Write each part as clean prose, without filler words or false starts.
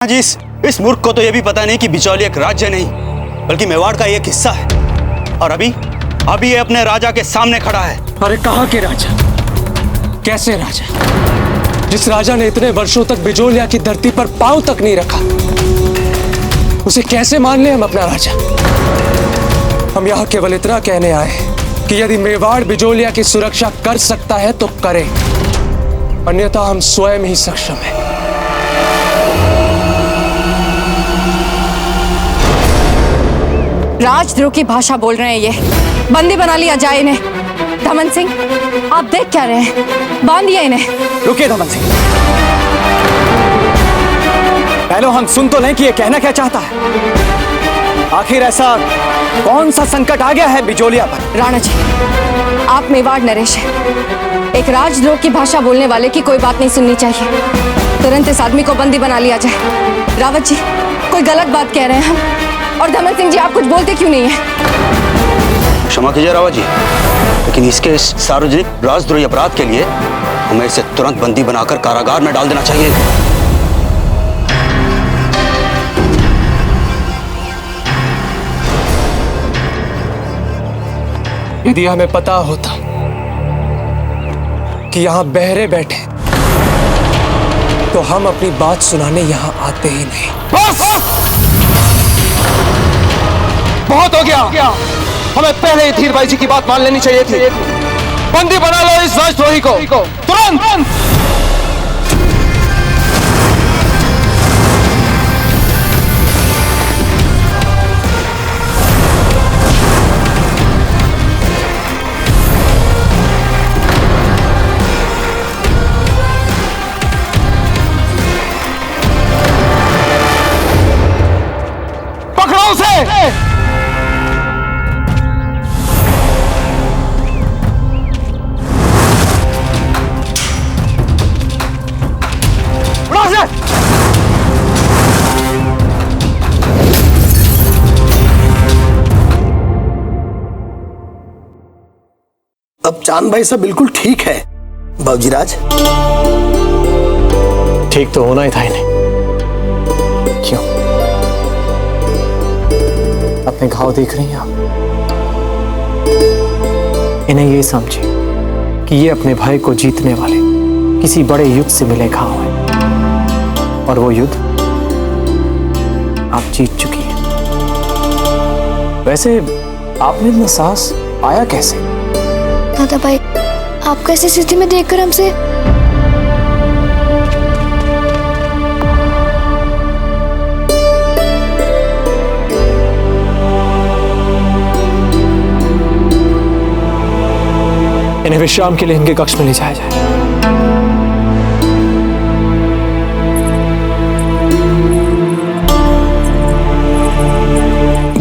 जी इस मूर्ख को तो यह भी पता नहीं कि बिचौली एक राज्य नहीं बल्कि मेवाड़ का एक हिस्सा है और अभी ये अपने राजा के सामने खड़ा है। अरे कहाँ के राजा? कैसे राजा? जिस राजा ने इतने वर्षों तक बिजोलिया की धरती पर पांव तक नहीं रखा, उसे कैसे मान ले हम अपना राजा? हम यहाँ केवल इतना कहने आए कि यदि मेवाड़ बिजोलिया की सुरक्षा कर सकता है तो करे, अन्यथा हम स्वयं ही सक्षम हैं। राजद्रोह की भाषा बोल रहे हैं ये। बंदी बना लिया जाए इन्हें। धमन सिंह, आप देख क्या रहे हैं? बांधिए इन्हें। रुकिए धमन सिंह, पहले हम सुन तो लें कि ये कहना क्या चाहता है। आखिर ऐसा कौन सा संकट आ गया है बिजोलिया पर? राणा जी, आप मेवाड़ नरेश हैं। एक राजद्रोह की भाषा बोलने वाले की कोई बात नहीं सुननी चाहिए। तुरंत इस आदमी को बंदी बना लिया जाए। रावत जी, कोई गलत बात कह रहे हैं हम। और धमन सिंह जी, आप कुछ बोलते क्यों नहीं है? क्षमा कीजिए रावत जी, लेकिन इसके इस सार्वजनिक राजद्रोही अपराध के लिए हमें इसे तुरंत बंदी बनाकर कारागार में डाल देना चाहिए। यदि हमें पता होता कि यहाँ बहरे बैठे तो हम अपनी बात सुनाने यहाँ आते ही नहीं। बहुत हो गया। हमें पहले ही धीर भाई जी की बात मान लेनी चाहिए थी। बंदी बना लो इस राजद्रोही को तुरंत। पकड़ो उसे। अब चांद भाई सब बिल्कुल ठीक है। बाबूजीराज, ठीक तो होना ही था इन्हें। क्यों? अपने घाव देख रही हैं आप? इन्हें ये समझे कि ये अपने भाई को जीतने वाले किसी बड़े युद्ध से मिले घाव है और वो युद्ध आप जीत चुकी हैं। वैसे आपने इतना साहस पाया कैसे? दादा भाई, आपको ऐसी स्थिति में देखकर हमसे इन्हें विश्राम के लिए इनके कक्ष में ले जाया जाए।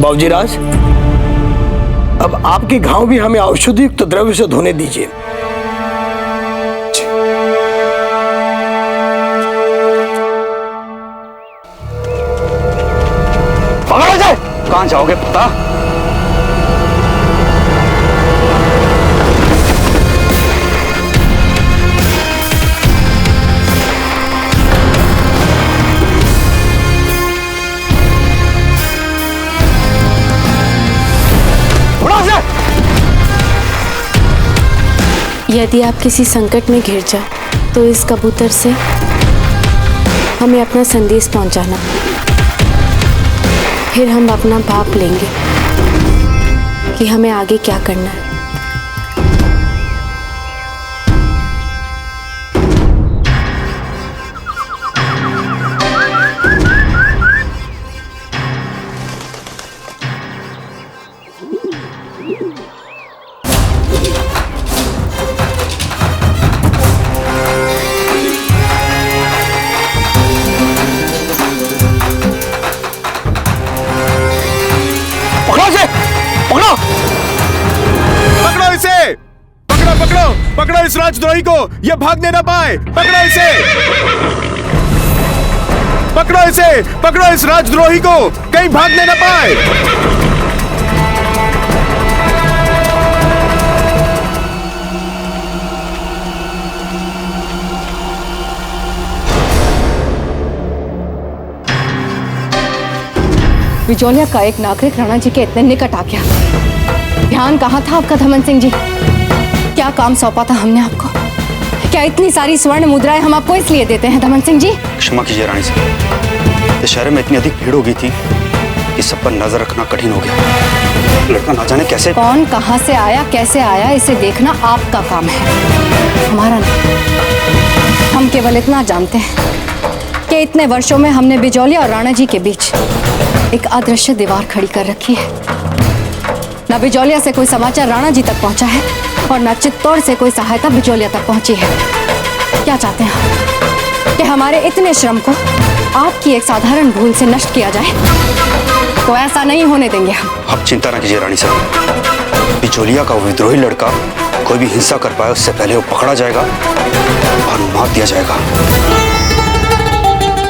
बाबूजीराज, अब आपके घाव भी हमें औषधियुक्त द्रव्य से धोने दीजिए। पकड़ो जाए। कहां जाओगे पता? यदि आप किसी संकट में घिर जाए तो इस कबूतर से हमें अपना संदेश पहुंचाना, फिर हम अपना भाप लेंगे कि हमें आगे क्या करना है। पकड़ो इसे। पकड़ो इस राजद्रोही को, ये भागने ना पाए। पकड़ो इस राजद्रोही को, कहीं भागने ना पाए। बिजोलिया का एक नागरिक राणा जी के इतने निकट आ गया। ध्यान कहाँ था आपका धमन सिंह जी? क्या काम सौंपा था हमने आपको? क्या इतनी सारी स्वर्ण मुद्राएं हम आपको इसलिए देते हैं धमन सिंह जी? क्षमा कीजिए रानी साहब, इस शहर में इतनी अधिक भीड़ हो गई थी कि सब पर नजर रखना कठिन हो गया। लड़का ना जाने कैसे कौन कहाँ से आया, कैसे आया, इसे देखना आपका काम है, हमारा नहीं। हम केवल इतना जानते हैं कि इतने वर्षों में हमने बिजोलिया और राणा जी के बीच एक अदृश्य दीवार खड़ी कर रखी है। न बिजोलिया से कोई समाचार राणा जी तक पहुंचा है और न चित्तौड़ से कोई सहायता बिजोलिया तक पहुंची है। क्या चाहते हैं आप? कि हमारे इतने श्रम को आपकी एक साधारण भूल से नष्ट किया जाए? तो ऐसा नहीं होने देंगे हम। आप चिंता ना कीजिए रानी साहब, बिचौलिया का वो विद्रोही लड़का कोई भी हिंसा कर पाए उससे पहले वो पकड़ा जाएगा और मार दिया जाएगा।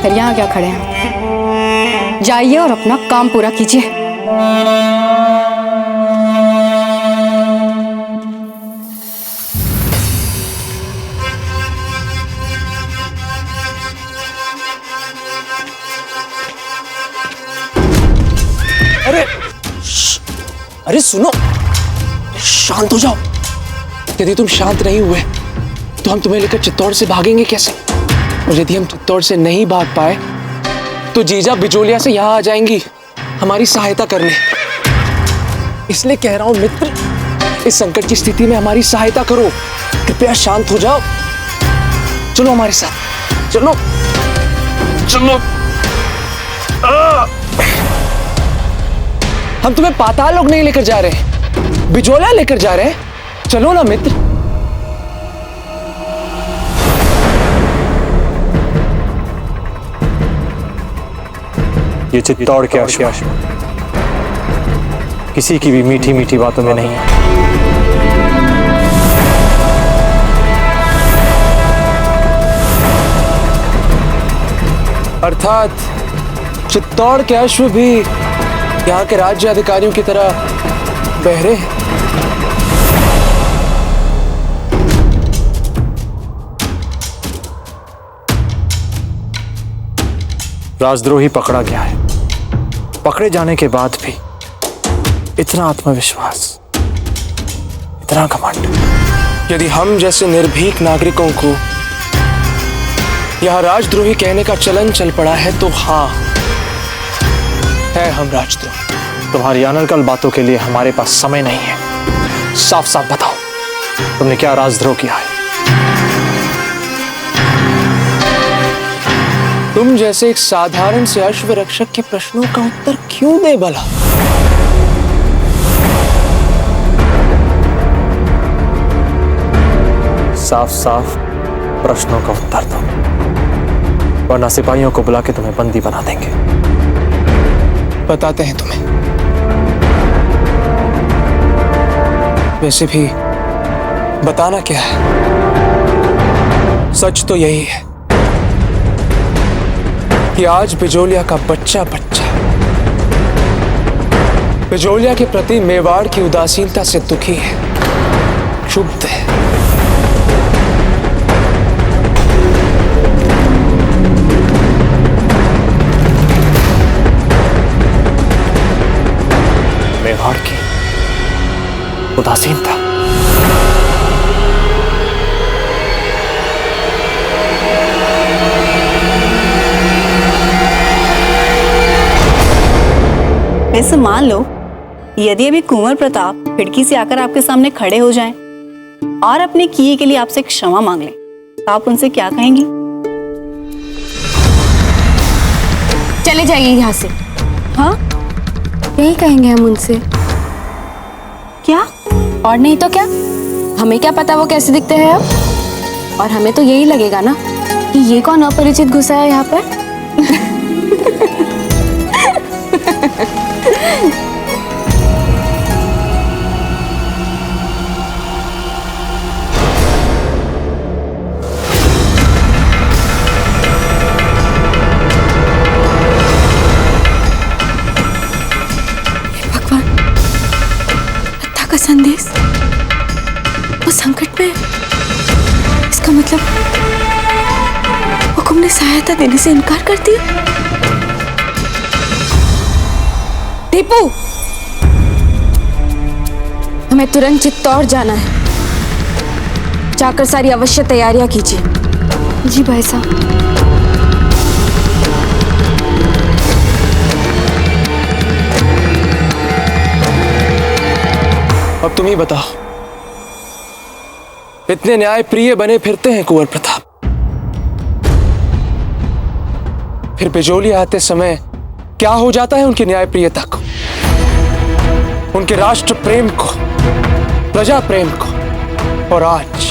फिर यहाँ क्या खड़े हैं? जाइए और अपना काम पूरा कीजिए। अरे सुनो, शांत हो जाओ। यदि तुम शांत नहीं हुए तो हम तुम्हें लेकर चित्तौड़ से भागेंगे कैसे? और यदि हम चित्तौड़ से नहीं भाग पाए तो जीजा बिजोलिया से यहाँ आ जाएंगी हमारी सहायता करने। इसलिए कह रहा हूं मित्र, इस संकट की स्थिति में हमारी सहायता करो। कृपया शांत हो जाओ। चलो हमारे साथ, चलो चलो। हम तुम्हें पाताल लोक नहीं लेकर जा रहे, बिजोलिया लेकर जा रहे हैं। चलो ना मित्र। ये चित्तौड़ के अश्व किसी की भी मीठी मीठी बातों में नहीं है। अर्थात चित्तौड़ के अश्व भी यहाँ के राज्य अधिकारियों की तरह बहरे हैं। राजद्रोही पकड़ा गया है। पकड़े जाने के बाद भी इतना आत्मविश्वास, इतना घमंड। यदि हम जैसे निर्भीक नागरिकों को यहाँ राजद्रोही कहने का चलन चल पड़ा है तो हाँ, है हम राजद्रोही। तुम्हारी अनर्गल बातों के लिए हमारे पास समय नहीं है। साफ साफ बताओ, तुमने क्या राजद्रोह किया है? तुम जैसे एक साधारण से अश्व रक्षक के प्रश्नों का उत्तर क्यों दे भला? साफ साफ प्रश्नों का उत्तर दो, वरना सिपाहियों को बुला के तुम्हें बंदी बना देंगे। बताते हैं तुम्हें। वैसे भी बताना क्या है, सच तो यही है कि आज बिजोलिया का बच्चा बिजोलिया के प्रति मेवाड़ की उदासीनता से दुखी है, क्षुब्ध है। मेवाड़ की उदासीनता? वैसे मान लो यदि अभी कुंवर प्रताप खिड़की से आकर आपके सामने खड़े हो जाएं और अपने किए के लिए आपसे क्षमा मांग लें, तो आप उनसे क्या कहेंगी? चले जाइए यहाँ से। हाँ, यही कहेंगे हम उनसे। क्या? और नहीं तो क्या, हमें क्या पता वो कैसे दिखते हैं अब। और हमें तो यही लगेगा ना कि ये कौन अपरिचित घुसा है यहाँ पर। भगवान, लता का संदेश वो संकट में है। इसका मतलब हुकुम ने सहायता देने से इनकार कर दिया। दीपू, हमें तुरंत चित्तौड़ जाना है। जाकर सारी आवश्यक तैयारियां कीजिए। जी भाई साहब। अब तुम ही बताओ, इतने न्यायप्रिय बने फिरते हैं कुंवर प्रताप, फिर बिजोलिया आते समय क्या हो जाता है उनकी न्यायप्रियता को, उनके राष्ट्र प्रेम को, प्रजा प्रेम को। और आज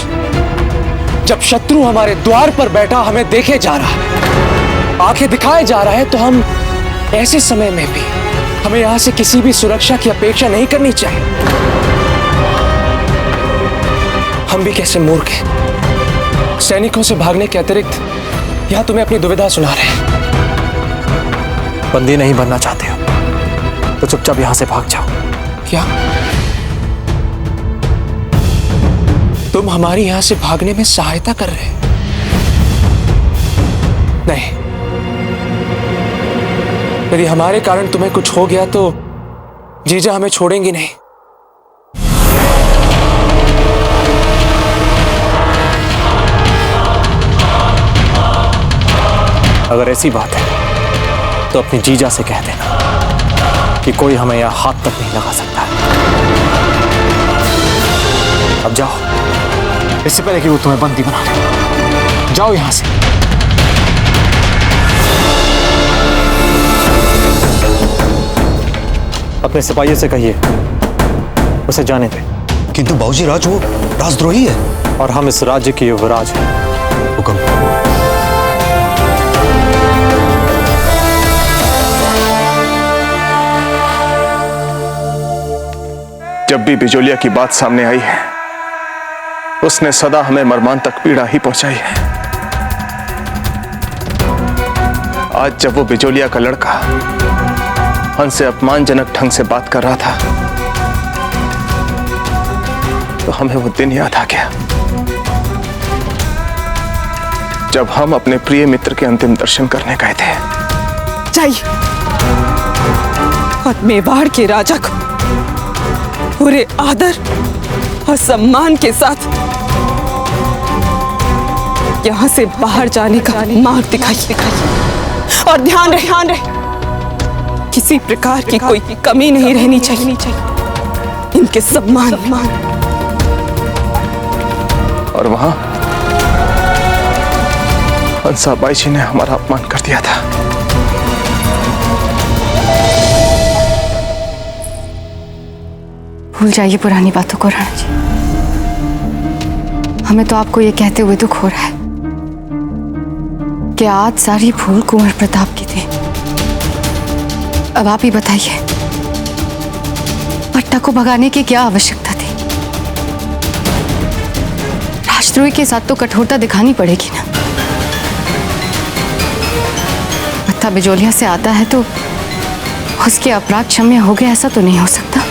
जब शत्रु हमारे द्वार पर बैठा हमें देखे जा रहा है, आंखें दिखाए जा रहा है, तो हम ऐसे समय में भी हमें यहां से किसी भी सुरक्षा की अपेक्षा नहीं करनी चाहिए। हम भी कैसे मूर्ख हैं, सैनिकों से भागने के अतिरिक्त यहां तुम्हें अपनी दुविधा सुना रहे हैं। बंदी नहीं बनना चाहते हो तो चुपचाप यहां से भाग जाओ। क्या तुम हमारी यहां से भागने में सहायता कर रहे हैं? नहीं, यदि हमारे कारण तुम्हें कुछ हो गया तो जीजा हमें छोड़ेंगी नहीं। अगर ऐसी बात है तो अपनी जीजा से कह देना कि कोई हमें यहां हाथ तक नहीं लगा सकता। अब जाओ, इससे पहले कि वो तुम्हें बंदी बना ले। जाओ यहां से। अपने सिपाहियों से कहिए उसे जाने दे। किंतु बाबूजी, राज वो राजद्रोही है और हम इस राज्य के युवराज हैं। हुक्म। जब भी बिजोलिया की बात सामने आई है, उसने सदा हमें मर्मांतक पीड़ा ही पहुंचाई है। आज जब वो बिजोलिया का लड़का हमसे अपमानजनक ढंग से बात कर रहा था, तो हमें वो दिन याद आ गया जब हम अपने प्रिय मित्र के अंतिम दर्शन करने गए थे। चाहिए और मेवाड़ के राजा को पूरे आदर और सम्मान के साथ यहां से बाहर जाने का मार्ग दिखाइए। और ध्यान रहे किसी प्रकार की कोई कमी नहीं रहनी चाहिए इनके सम्मान। और वहां हंसाबाई जी ने हमारा अपमान कर दिया था। भूल जाइए पुरानी बातों को राणा जी। हमें तो आपको ये कहते हुए दुख हो रहा है कि आज सारी भूल कुंवर प्रताप की थी। अब आप ही बताइए, पट्टा को भगाने की क्या आवश्यकता थी? राजद्रोही के साथ तो कठोरता दिखानी पड़ेगी ना। पट्टा बिजोलिया से आता है तो उसके अपराध क्षम्य हो गए, ऐसा तो नहीं हो सकता।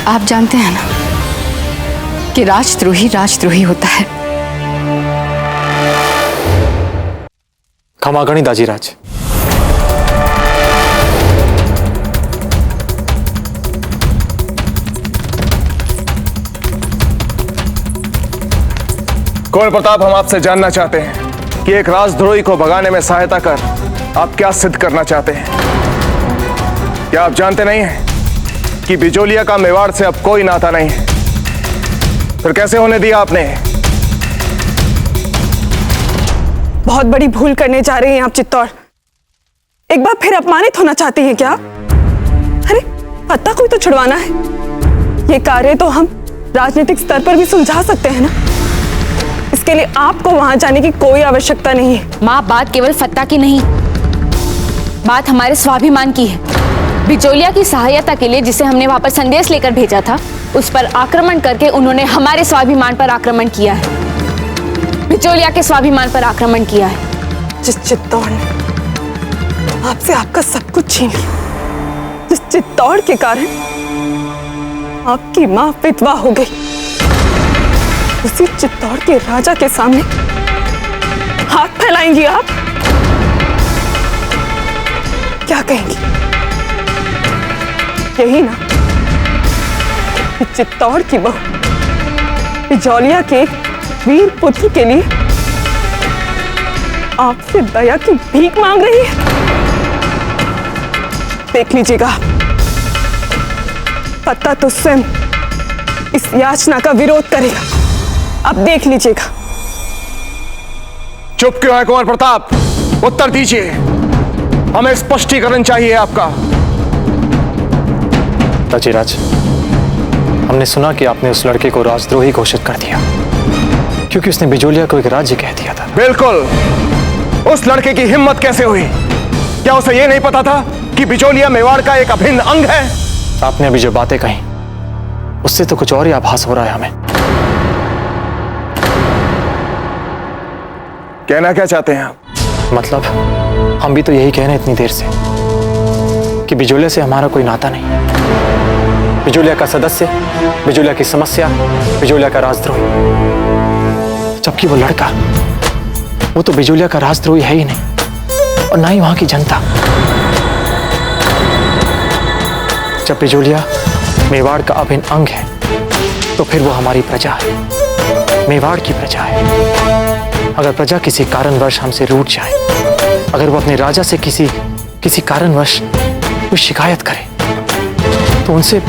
आप जानते हैं ना कि राजद्रोही होता है। खमागणी दाजीराज। कुंवर प्रताप, हम आपसे जानना चाहते हैं कि एक राजद्रोही को भगाने में सहायता कर आप क्या सिद्ध करना चाहते हैं? क्या आप जानते नहीं हैं कि बिजोलिया का मेवाड़ से अब कोई नाता नहीं है? फिर कैसे होने दिया आपने? बहुत बड़ी भूल करने जा रहे हैं आप चित्तौड़। एक बार फिर अपमानित होना चाहते हैं क्या? अरे पत्ता कोई तो छुड़वाना है। ये कार्य तो हम राजनीतिक स्तर पर भी सुलझा सकते हैं ना। इसके लिए आपको वहां जाने की कोई आवश्यकता नहीं है। माँ, बात केवल फत्ता की नहीं, बात हमारे स्वाभिमान की है। बिजोलिया की सहायता के लिए जिसे हमने वहां पर संदेश लेकर भेजा था, उस पर आक्रमण करके उन्होंने हमारे स्वाभिमान पर आक्रमण किया है। बिजोलिया के स्वाभिमान पर आक्रमण किया है। जिस चित्तौड़ ने आपसे आपका सब कुछ छीन लिया, जिस चित्तौड़ के कारण आपकी मां विधवा हो गई, उसी चित्तौड़ के राजा के सामने हाथ फैलाएंगी आप? क्या कहेंगी? यही ना कि चित्तौड़ की बहू बिजौलिया के एक वीर पुत्र के लिए आपसे दया की भीख मांग रही है। देख लीजिएगा, पता तो स्वयं इस याचना का विरोध करेगा। अब देख लीजिएगा। चुप क्यों है कुंवर प्रताप? उत्तर दीजिए, हमें स्पष्टीकरण चाहिए आपका। तजीराज, हमने सुना कि आपने उस लड़के को राजद्रोही घोषित कर दिया क्योंकि उसने बिजोलिया को एक राज्य कह दिया था। बिल्कुल। उस लड़के की हिम्मत कैसे हुई? क्या उसे यह नहीं पता था कि बिजोलिया मेवाड़ का एक अभिन्न अंग है? आपने अभी जो बातें कही उससे तो कुछ और ही आभास हो रहा है हमें। कहना क्या चाहते हैं आप? मतलब हम भी तो यही कह रहे हैं इतनी देर से कि बिजोलिया से हमारा कोई नाता नहीं। बिजोलिया का सदस्य, बिजोलिया की समस्या, बिजोलिया का राजद्रोही, जबकि वो लड़का, वो तो बिजोलिया का राजद्रोही है ही नहीं और ना ही वहां की जनता। जब बिजोलिया मेवाड़ का अभिन्न अंग है तो फिर वो हमारी प्रजा है, मेवाड़ की प्रजा है। अगर प्रजा किसी कारणवश हमसे रूठ जाए, अगर वो अपने राजा से किसी कारणवश कोई शिकायत करे तो उनसे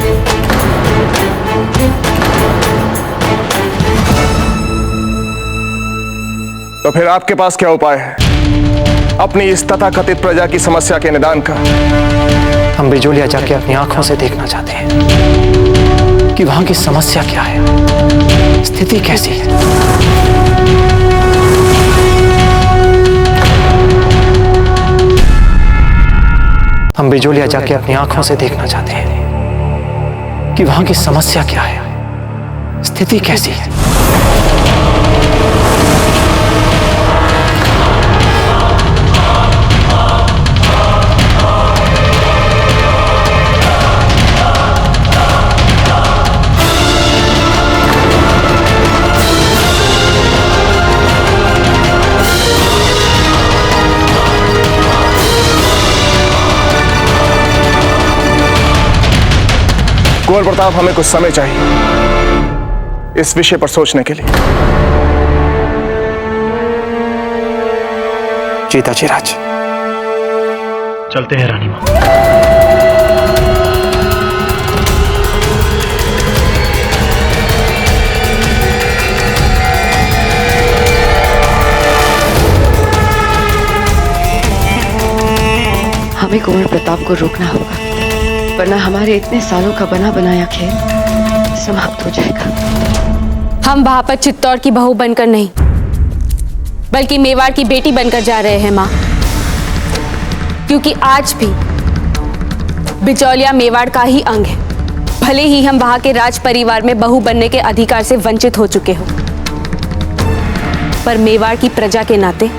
तो फिर आपके पास क्या उपाय है अपनी इस तथाकथित प्रजा की समस्या के निदान का? हम बिजोलिया जाके अपनी आंखों से देखना चाहते हैं कि वहां की समस्या क्या है, स्थिति कैसी है। हम बिजोलिया जाके अपनी आंखों से देखना चाहते हैं कि वहां की समस्या क्या है, स्थिति कैसी है। कुंवर प्रताप, हमें कुछ समय चाहिए इस विषय पर सोचने के लिए। जी तजीराज। चलते हैं रानी मां। हमें कुंवर प्रताप को रोकना होगा, वरना हमारे इतने सालों का बना बनाया खेल समाप्त हो जाएगा। हम वहां पर चित्तौड़ की बहू बनकर नहीं, बल्कि मेवाड़ की बेटी बनकर जा रहे हैं मां, क्योंकि आज भी बिजौलिया मेवाड़ का ही अंग है। भले ही हम वहां के राज परिवार में बहू बनने के अधिकार से वंचित हो चुके हो, पर मेवाड़ की प्रजा के नाते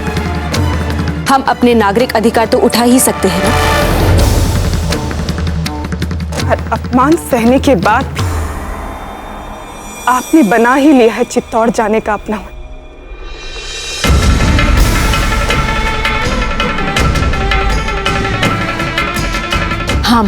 हम अपने नागरिक अधिकार तो उठा ही सकते हैं ना। और अपमान सहने के बाद भी आपने बना ही लिया है चित्तौड़ जाने का अपना मन। हम